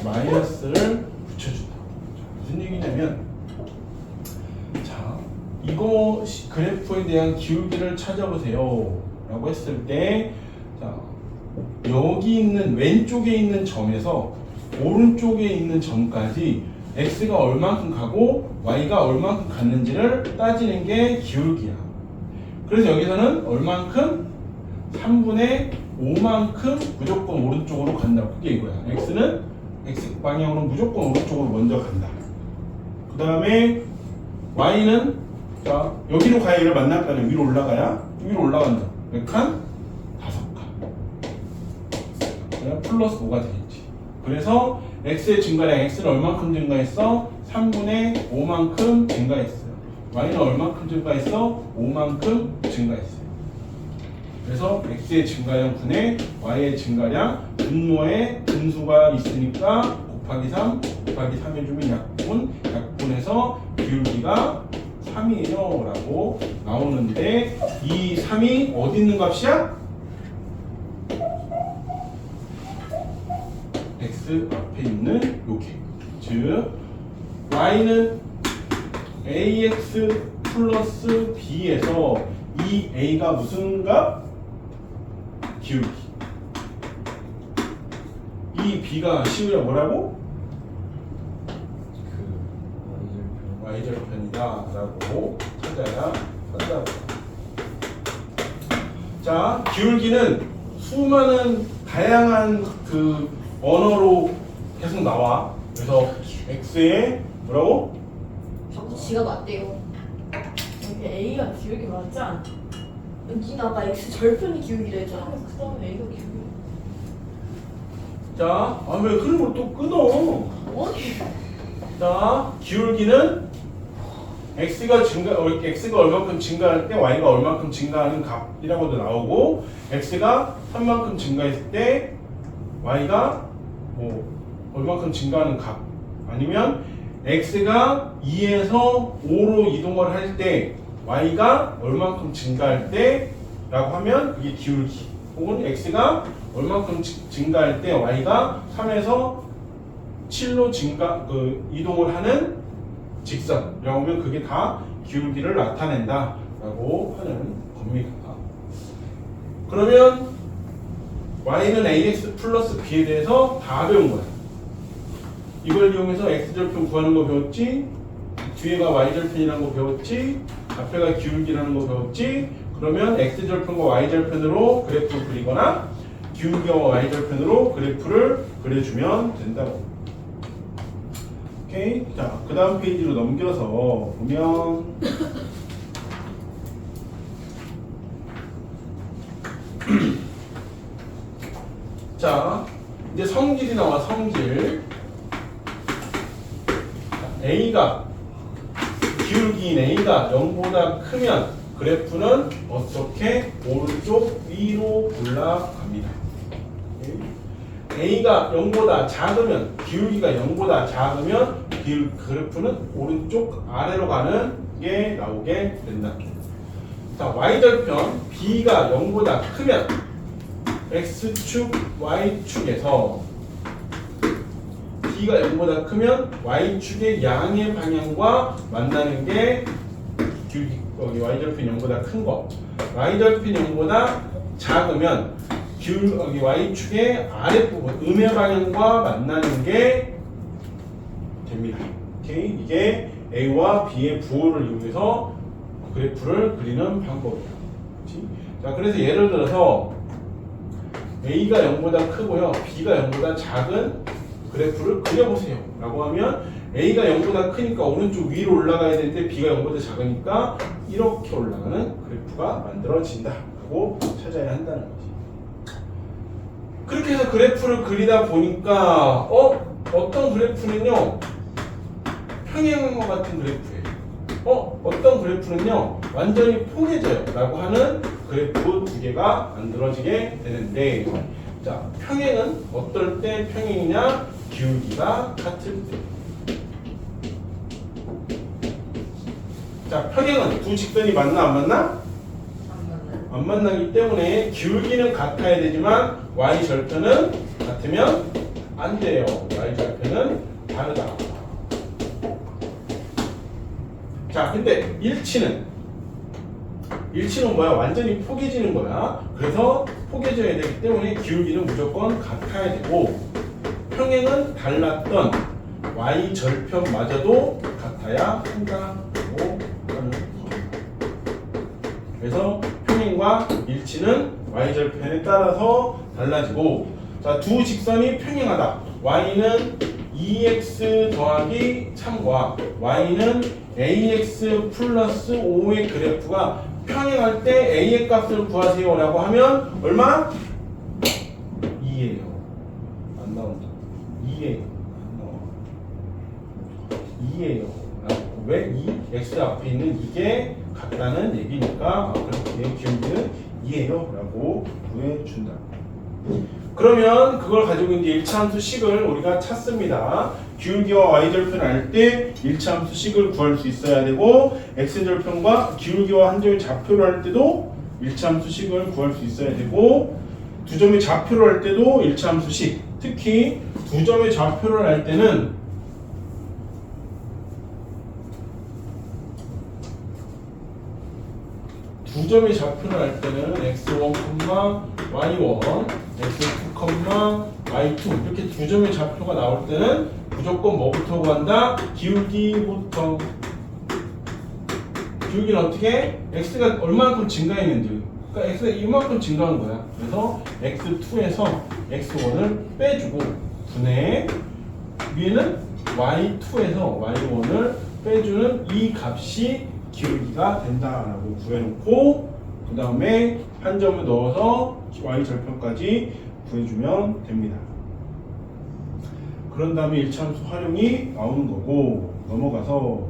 마이너스를 붙여준다. 자, 무슨 얘기냐면 자 이거 그래프에 대한 기울기를 찾아보세요 라고 했을 때 자, 여기 있는 왼쪽에 있는 점에서 오른쪽에 있는 점까지 x가 얼만큼 가고 y가 얼만큼 갔는지를 따지는 게 기울기야. 그래서 여기서는 얼만큼? 3분의 5만큼 무조건 오른쪽으로 간다. 그게 이거야. x는 x 방향으로 무조건 오른쪽으로 먼저 간다. 그 다음에 y는 자 여기로 가야 얘를 만날 거 아니야. 위로 올라가야 위로 올라간다. 몇 칸? 5칸. 플러스 5가 되겠지. 그래서 x의 증가량, x는 얼만큼 증가했어? 3분의 5만큼 증가했어요. y는 얼만큼 증가했어? 5만큼 증가했어요. 그래서 x의 증가량 분의 y의 증가량, 분모에 분수가 있으니까 곱하기 3, 곱하기 3 해주면 약분, 약분해서 기울기가 3이에요 라고 나오는데 이 3이 어디 있는 값이야? x 앞에 있는 요게. 즉 y는 ax 플러스 b에서 이 a가 무슨 값? 기울기. 이 b가 시우야 뭐라고? y절편이다 라고 찾아야 한다고. 자, 기울기는 수많은 다양한 그 언어로 계속 나와. 그래서 x의 뭐라고? 자꾸 지가 맞대요. 여기 A가 기울기 맞지 않아? 니는 아까 x 절편이 기울기라 했잖아. 그 다음에 A가 기울기. 자, 아 왜 그런 걸 또 끊어? 어디? 자, 기울기는 x가 얼마큼 증가할 때 y가 얼마큼 증가하는 값이라고도 나오고 x가 3만큼 증가했을 때 y가 뭐 얼마큼 증가하는 값 아니면 x가 2에서 5로 이동을 할 때 y가 얼마큼 증가할 때 라고 하면 이게 기울기. 혹은 x가 얼마큼 증가할 때 y가 3에서 7로 이동을 하는 직선이라고 하면 그게 다 기울기를 나타낸다 라고 하는 겁니다. 그러면 y는 ax 플러스 b에 대해서 다 배운 거야. 이걸 이용해서 x절편 구하는 거 배웠지, 뒤에가 y절편이라는 거 배웠지, 앞에가 기울기라는 거 배웠지. 그러면 x절편과 y절편으로 그래프를 그리거나 기울기와 y절편으로 그래프를 그려주면 된다고. 오케이. 자, 그 다음 페이지로 넘겨서 보면 자, 이제 성질이 나와. 성질. A가 기울기인 A가 0보다 크면 그래프는 어떻게 오른쪽 위로 올라갑니다. A가 0보다 작으면, 기울기가 0보다 작으면 그래프는 오른쪽 아래로 가는 게 나오게 된다. 자, y절편 B가 0보다 크면 x축, y축에서 B가 0보다 크면 y축의 양의 방향과 만나는 게 기울기, 여기 y절편 0보다 큰 거. y절편 0보다 작으면 여기 y축의 아랫부분, 음의 방향과 만나는 게 됩니다. 오케이? 이게 A와 B의 부호를 이용해서 그래프를 그리는 방법이에요. 그치? 자, 그래서 예를 들어서 A가 0보다 크고요, B가 0보다 작은 그래프를 그려보세요 라고 하면 A가 0보다 크니까 오른쪽 위로 올라가야 되는데 B가 0보다 작으니까 이렇게 올라가는 그래프가 만들어진다 라고 찾아야 한다는 거지. 그렇게 해서 그래프를 그리다 보니까 어떤 그래프는요 평행한 것 같은 그래프예요. 어떤 그래프는요 완전히 포개져요 라고 하는 그래프 두 개가 만들어지게 되는데, 자, 평행은 어떨 때 평행이냐? 기울기가 같을 때. 자, 평행은 두 직선이 만나 안 만나? 안 만나기 때문에 기울기는 같아야 되지만 y절편은 같으면 안 돼요. y절편은 다르다. 자, 근데 일치는 뭐야? 완전히 포개지는 거야. 그래서 포개져야 되기 때문에 기울기는 무조건 같아야 되고, 평행은 달랐던 y절편마저도 같아야 한다고 하는 겁니다. 그래서 평행과 일치는 y절편에 따라서 달라지고, 자, 두 직선이 평행하다. y는 2x 더하기 3과 y는 ax 플러스 5의 그래프가 평행할 때 a의 값을 구하세요 라고 하면 얼마? 2예요. 안 나온다. 2예요. 안 나와. 2예요. 왜? 2? x 앞에 있는 이게 같다는 얘기니까 그렇게 기울기는 2예요 라고 구해준다. 그러면 그걸 가지고 이제 1차함수식을 우리가 찾습니다. 기울기와 y절편을 알 때 1차함수식을 구할 수 있어야 되고, x절편과 기울기와 한 점의 좌표를 할 때도 1차함수식을 구할 수 있어야 되고, 두 점의 좌표를 할 때도 1차함수식, 특히 두 점의 좌표를 할 때는 두 점의 좌표를 할 때는 x1, y1, x2, y2 이렇게 두 점의 좌표가 나올 때는 무조건 뭐부터 구한다? 기울기부터. 기울기는 어떻게? x가 얼마만큼 증가했는지, 그러니까 x가 이만큼 증가한 거야. 그래서 x2에서 x1을 빼주고 분해, 위에는 y2에서 y1을 빼주는 이 값이 기울기가 된다라고 구해놓고, 그 다음에 한 점을 넣어서 y절편까지 구해주면 됩니다. 그런 다음에 1차함수 활용이 나오는 거고, 넘어가서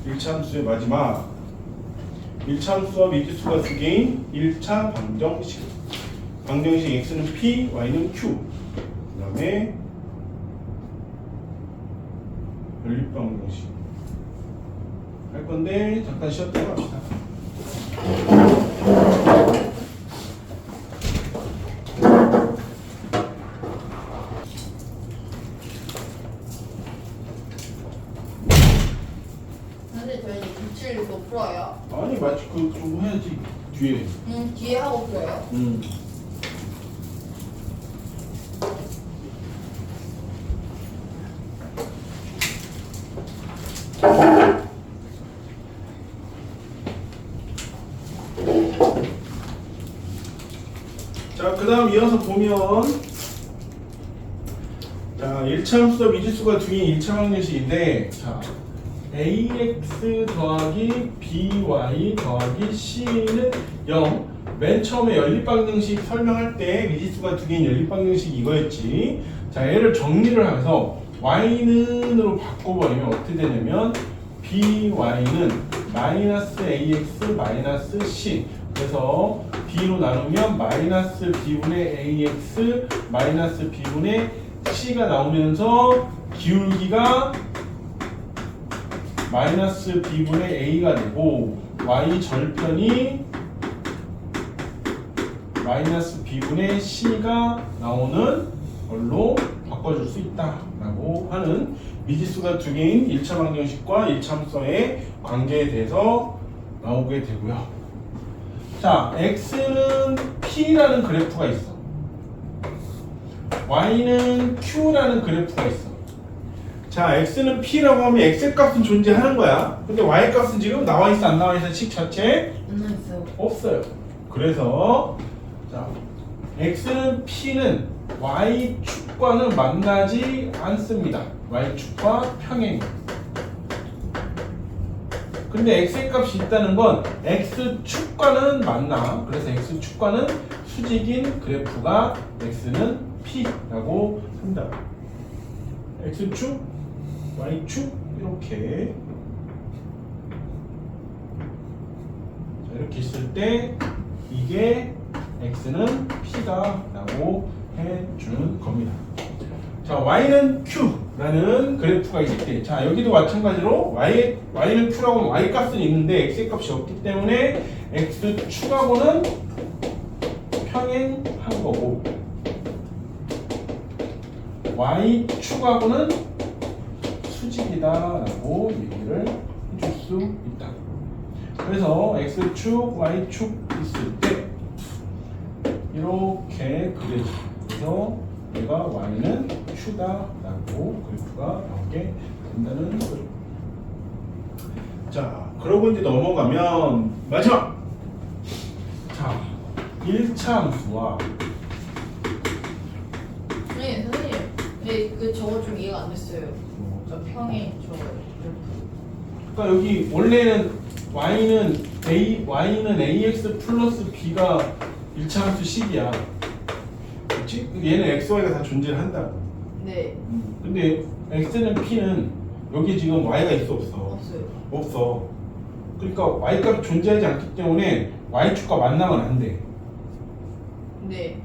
(1차함수의) 마지막 1차함수와 미지수가 두 개인 1차 방정식. 방정식 x는 p, y는 q. 그 다음에 연립방정식 할 건데 잠깐 쉬었다가 합시다. 근데 저희 기출 이거 풀어요? 아니 마치 그거 해야지 뒤에. 뒤에 하고 풀어요? 자, 그 다음 이어서 보면, 자, 1차함수와 미지수가 두 개인 1차 방정식인데, 자, ax 더하기 by 더하기 c는 0, 맨 처음에 연립방정식 설명할 때 미지수가 두 개인 연립방정식 이거였지. 자, 얘를 정리를 해서 y는으로 바꿔버리면 어떻게 되냐면 by는 마이너스 ax 마이너스 c. 그래서 b로 나누면 마이너스 b분의 ax 마이너스 b분의 c가 나오면서 기울기가 마이너스 b분의 a가 되고 y 절편이 마이너스 b분의 c가 나오는 걸로 바꿔줄 수 있다라고 하는 미지수가 두 개인 1차 방정식과 1차함수의 관계에 대해서 나오게 되고요. 자, x는 p라는 그래프가 있어. y는 q라는 그래프가 있어. 자, x는 p라고 하면 x 값은 존재하는 거야. 근데 y 값은 지금 나와 있어 안 나와 있어? 식 자체에 안 나있어요. 없어요. 그래서 자, x는 p는 y축과는 만나지 않습니다. y축과 평행. 근데 x의 값이 있다는 건 x축과는 만나. 그래서 x축과는 수직인 그래프가 x는 p라고 한다. x축, y축 이렇게. 자, 이렇게 있을 때 이게 x는 p다 라고 해주는 겁니다. 자, y는 q라는 그래프가 있을 때, 자, 여기도 마찬가지로 y는 q라고 하면 y 값은 있는데 x의 값이 없기 때문에 x축하고는 평행한 거고 y축하고는 수직이다 라고 얘기를 해줄 수 있다. 그래서 x축, y축 있을 때 이렇게 그려져. 그래서 얘가 y는 q다라고 그래프가 나오게 된다는 거죠. 자, 그러고 이제 넘어가면 마지막. 자, 1차 함수와 네, 선생님. 네, 그 저거 좀 이해가 안 됐어요. 저 평행 저 그래프. 그러니까 여기 원래는 y는 ax 플러스 b가 1차 함수 식이야. 그렇지? 얘는 x, y가 다 존재를 한다고. 네, 근데 x는 p는 여기 지금 y가 있어 없어? 없어요. 없어. 그러니까 y값이 존재하지 않기 때문에 y축과 만나면 안 돼. 네.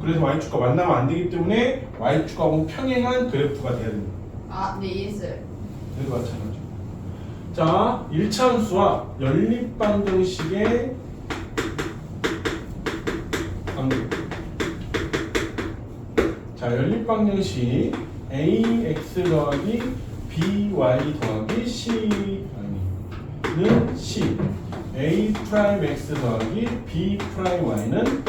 그래서 y축과 만나면 안 되기 때문에 y축하고 평행한 그래프가 돼야 됩니다. 아, 네, 이해했어요. 얘도 마찬가지. 자, 1차 함수와 연립방정식의 관계. 자, 연립방정식 ax 더하기 by 더하기 c는 c, a 프라임 x 더하기 b 프라임 y는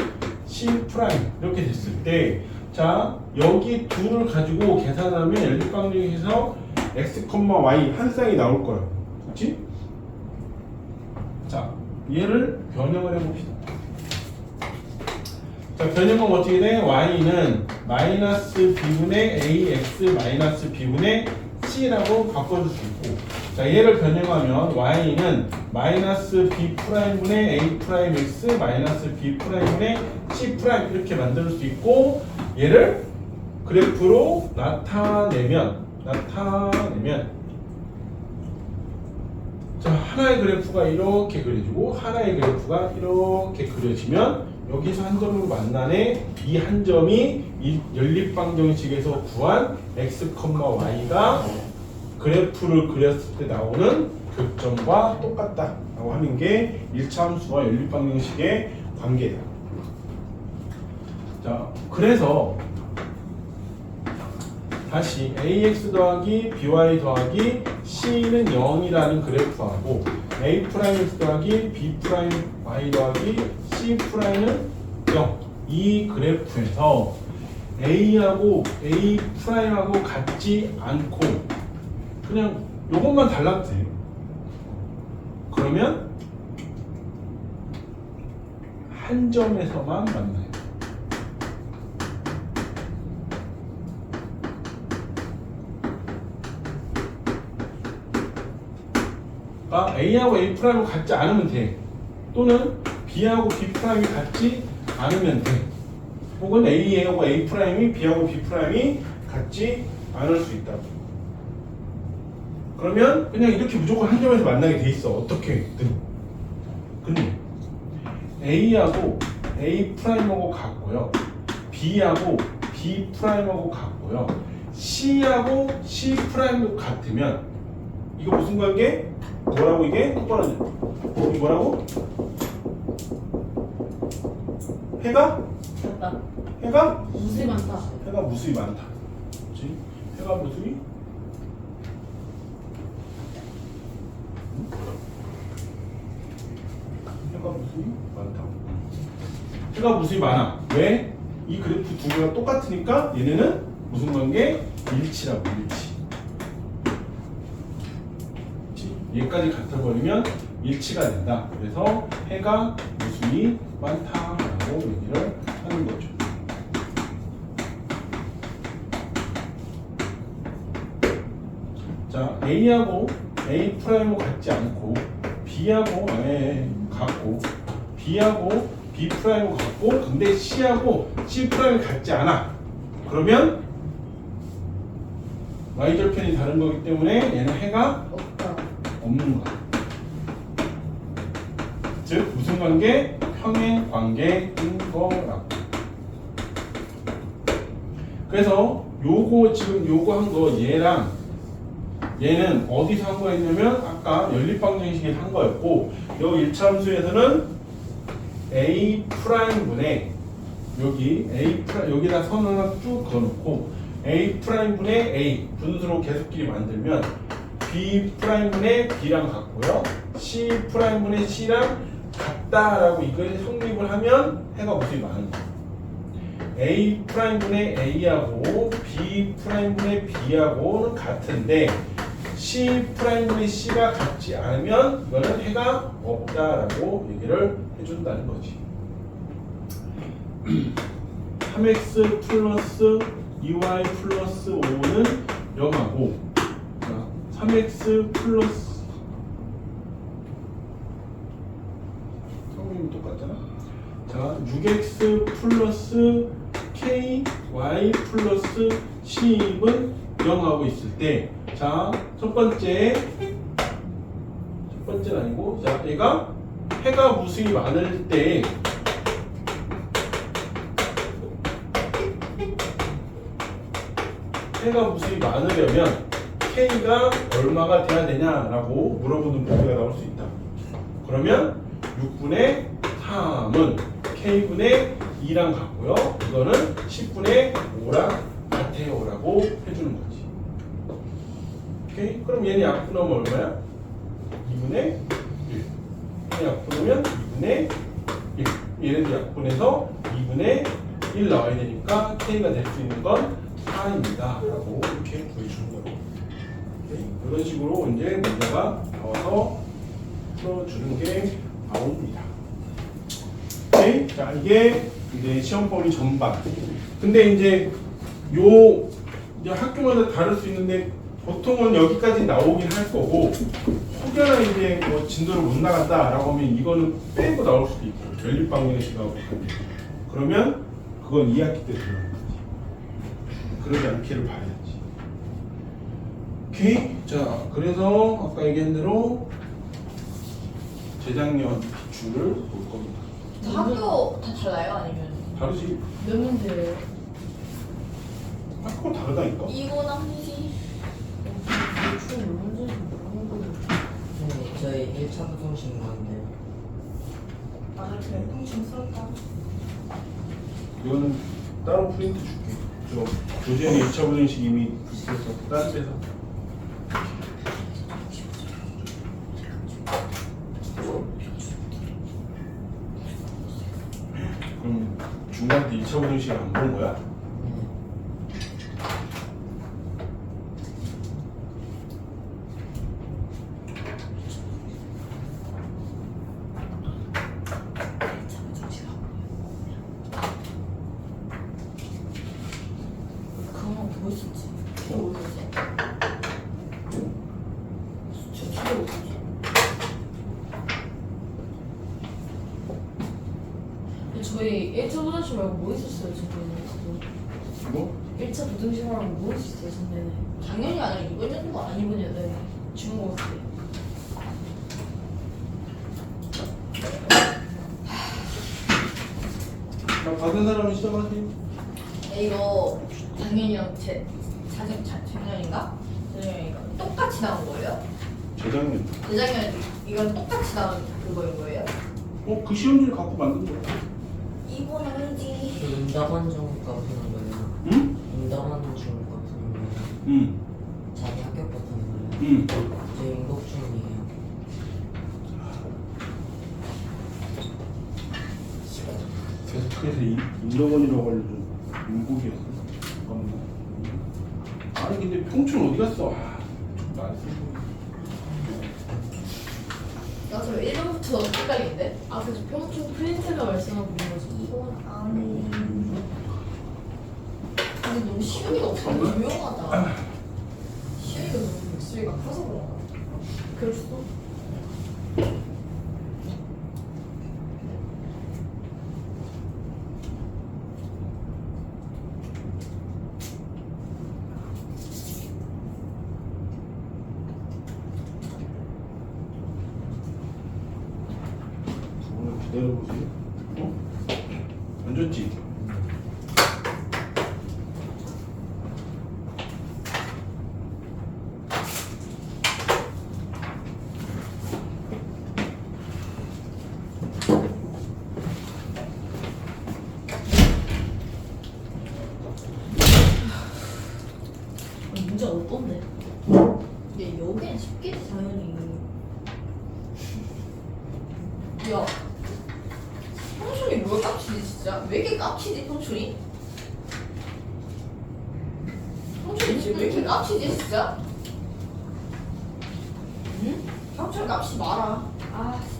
c 프라임 이렇게 됐을 때, 자, 여기 둘을 가지고 계산하면 연립방정식에서 x, y 한 쌍이 나올 거야. 그렇지? 자, 얘를 변형을 해봅시다. 자, 변형은 어떻게 돼? y는 마이너스 b분의 ax 마이너스 b분의 c라고 바꿔줄 수 있고, 자, 얘를 변형하면 y는 마이너스 b 프라임분의 a 프라임 x 마이너스 b 프라임분의 c 프라임 이렇게 만들 수 있고, 얘를 그래프로 나타내면 자, 하나의 그래프가 이렇게 그려지고 하나의 그래프가 이렇게 그려지면 여기서 한 점으로 만나네. 이 한 점이 이 연립방정식에서 구한 x, y가 그래프를 그렸을 때 나오는 교점과 똑같다라고 하는 게 1차 함수와 연립방정식의 관계다. 자, 그래서 다시 ax 더하기 by 더하기 c는 0이라는 그래프하고 a 프라임 x 더하기 b 프라임 y 더하기 c 프라임은 0. 이 그래프에서 a하고 a 프라임하고 같지 않고 그냥 요것만 달라도 돼요. 그러면 한 점에서만 만나요. A하고 A 프라임하고 같지 않으면 돼. 또는 B하고 B 프라임이 같지 않으면 돼. 혹은 A하고 A 프라임이 B하고 B 프라임이 같지 않을 수 있다고. 그러면 그냥 이렇게 무조건 한 점에서 만나게 돼 있어. 어떻게든. 근데 A하고 A 프라임하고 같고요. B하고 B 프라임하고 같고요. C하고 C 프라임도 같으면 이거 무슨 관계? 뭐라고 이게? 똑바로 이게 뭐라고? 해가? 맞다. 해가? 무수히 많다. 해가 무수히 많다. 그렇지? 해가 무수히? 해가 무수히 많다. 해가 무수히 많아. 왜? 이 그래프 두 개가 똑같으니까 얘네는 무슨 관계? 일치라고, 일치. 그렇지? 얘까지 같아버리면 일치가 된다. 그래서 해가 무수히 많다라고 얘기를 하는 거죠. 자, A하고 A 프라임하고 같지 않고 B하고 같고 B하고 B 프라임하고 같고 근데 C하고 C 프라임이 같지 않아. 그러면 y절편이 다른 거기 때문에 얘는 해가 없다. 없는 거야. 즉 무슨 관계? 평행 관계인 거라고. 그래서 요거 지금 요거 한 거 얘랑 얘는 어디서 한 거였냐면 아까 연립방정식에서 한 거였고 여기 1차 함수에서는 A 프라임분의 여기 A 프라임 여기다 선 하나 쭉 그어놓고 A 프라임분의 A 분수로 계속끼리 만들면 B 프라임분의 B랑 같고요. C 프라임분의 C랑 같다라고 이걸 성립을 하면 해가 무수히 많은 거예요. A 프라임분의 A하고 B 프라임분의 B하고는 같은데 C 프라임분의 C가 같지 않으면 이거는 해가 없다라고 얘기를 해준다는 거지. 3x 플러스 2y 플러스 5는 0하고 3x 플러스 성분이 똑같잖아. 자, 6x 플러스 k y 플러스 10은 0하고 있을 때 자, 첫 번째는 아니고 자, 얘가 해가 무수히 많을 때 해가 무수히 많으려면 k가 얼마가 돼야 되냐라고 물어보는 문제가 나올 수 있다. 그러면 6분의 3은 k분의 2랑 같고요. 이거는 10분의 5랑 같아요 라고 해주는 거지. 오케이? 그럼 얘는 약분하면 얼마야? 2분의 1. 얘는 약분하면 2분의 1. 얘네도 약분해서 2분의 1 나와야 되니까 k가 될 수 있는 건 4입니다 라고 이렇게 구해주는 거예요. 오케이? 이런 식으로 이제 문제가 나와서 풀어주는 게 나옵니다. 오케이? 자, 이게 이제 시험 범위 전반. 근데 이제 이제 학교마다 다를 수 있는데 보통은 여기까지 나오긴 할 거고 혹여나 이제 뭐 진도를 못 나간다라고 하면 이거는 빼고 나올 수도 있고 연립방정식하고 그러면 그건 2학기 때 들어가는 거지. 그러지 않기를 바라야지. 오케이? 자, 그래서 아까 얘기한 대로 재작년 비추를 볼 겁니다. 학교 다 달라요? 아니면 다르지? 몇 문제예요? 학교가 다르다니까? 이거나 한지 대충 몇 문제인지 모르는 네, 저희 1차 부정식 나왔는데 아 그래? 통신스럽다. 이거는 따로 프린트 줄게. 저 교재에 2차 분식 이미 있어서 다른 데서. 그럼 중간 때 2차 분식 안 본 거야? 그거 뭐 있었지? 그거 뭐였지? 저 키로 뭐지? 저희 1차 부등식 말고 뭐 있었어요, 전에는? 뭐? 1차 부등식 말고 뭐 있었어요, 전에는? 작년이 아니라 이번 연도 아니야? 이번 연도에 중국어 때. 나 받은 사람은 시작하세요. 이거 작년이랑 작년인가? 작년인가? 똑같이 나온 거예요? 재작년. 재작년 이건 똑같이 나온 그거인 거예요? 그 시험지를 갖고 만든 거야. 이건 아니지. 그 응답안 중과 푸는 거예요. 응? 응답안 중과 푸는 거예요. 응. 자기 합격과 푸는 거예요. 응. 저 응독 중이에요. 계속해서 인덕원이라고 알려준 인국이었어. 잠깐만. 아니 근데 평촌 어디 갔어? 좀 많이 쓰고. 나저 1번부터 헷갈리는데? 아, 그래서 평균 프린트가 말씀하고 있는 거지. 이건 아니. 근데 너무 시윤이가 없어서 유용하다. 시윤이가 너무 목소리가 커서 그런가? 그럴 수도. 오늘 기다려보세요. 앉았지? 문제가 어떤데? 근데 여기는 쉽겠지 당연히. 야, 평촌이 뭘 깝치지 진짜? 왜 이렇게 깝치지 평촌이? 평촌이 지금 왜 이렇게 깝치지 진짜? 응? 평촌 깝치지 마라. 아 진짜.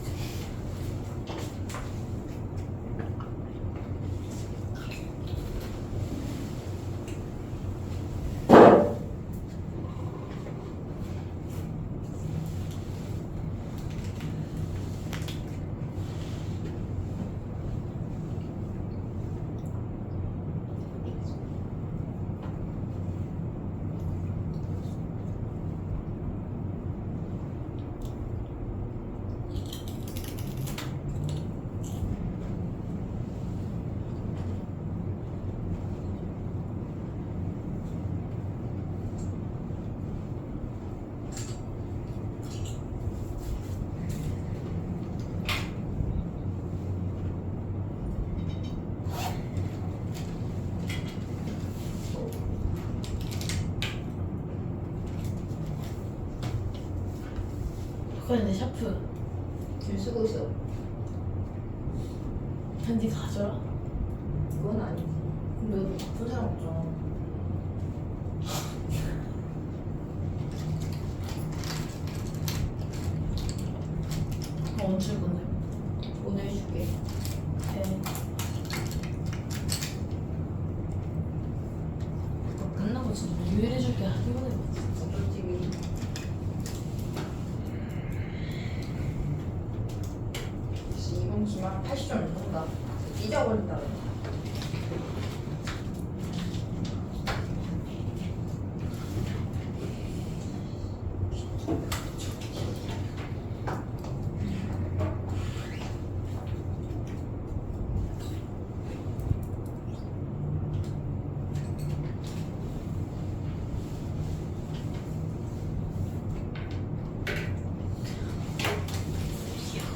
그건데 샤프 줄 쓰고 있어. 편지 가져라. 그건 아니지. 근데 너 바쁜 사람 없잖아. 언제 건데? 오늘 해줄게. 네. 끝나고 진짜 유일해줄게 이번에 봤어. 솔직히. 이번 기말 80점 넘는다. 잊어버린다.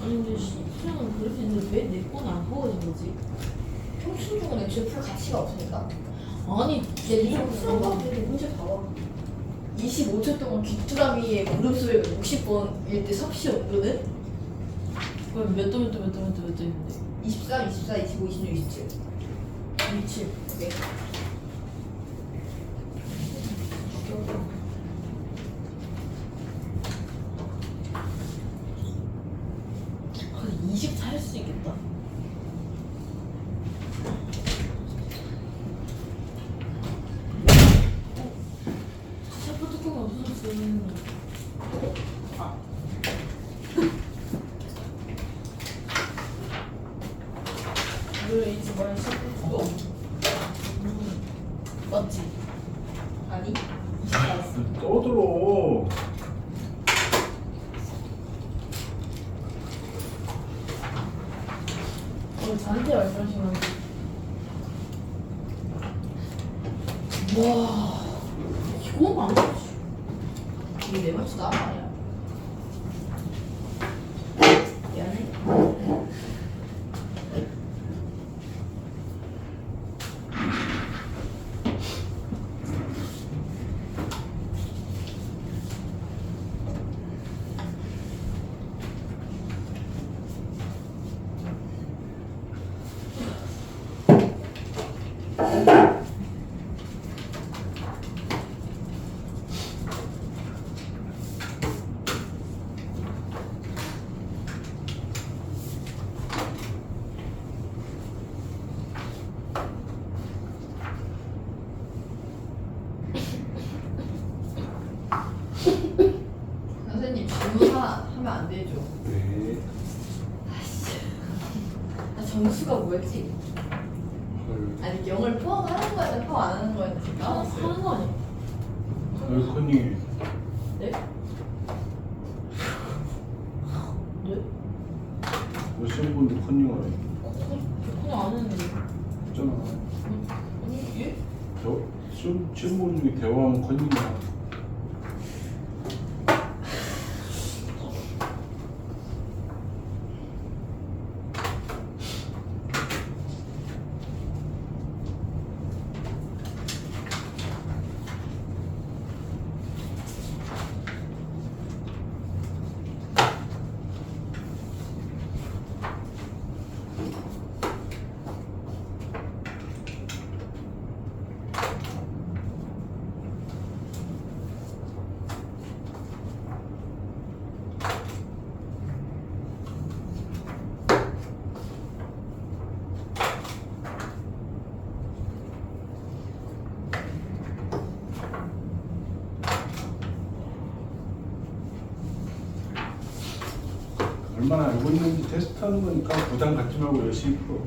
아니 근데 수영은 그렇게 했는데 왜 내 거는 안 보여진 거지? 평균 중은 애초에 풀 가치가 없으니까. 아니 이런 수영과 되게 문제 봐봐. 25초 동안 귀뚜라미의 물음소리가 60번일 때 섭씨 없거든? 몇도 있는데 23, 24, 25, 26, 27. 27 오케이. 아, 24 할 수 있겠다. 샤프 뚜껑이 없어졌어. 왜 이번에 시작했어. 맞지? 아니? 떠들어. 저한테 말씀하시면 와 이거 안 되지. 이게 내 맛이 나 아니야. 미안해. 선생님 질문 하면 안 되죠. 네. 아, 점수가 뭐였지? 헐. 아니 0을 포함하는 거였나 포함 안 하는 거였나 지금 아, 까먹었어요. 하는 거 아니야? 왜 컨닝해? 네? 네? 왜 시험본도 컨닝하래? 그냥 안 했는데. 있잖아. 아니 예? 저 시험본 중에 대화하면 컨닝이야. 얼마나 알고 있는지 테스트하는 거니까 부담 갖지 말고 열심히 풀어.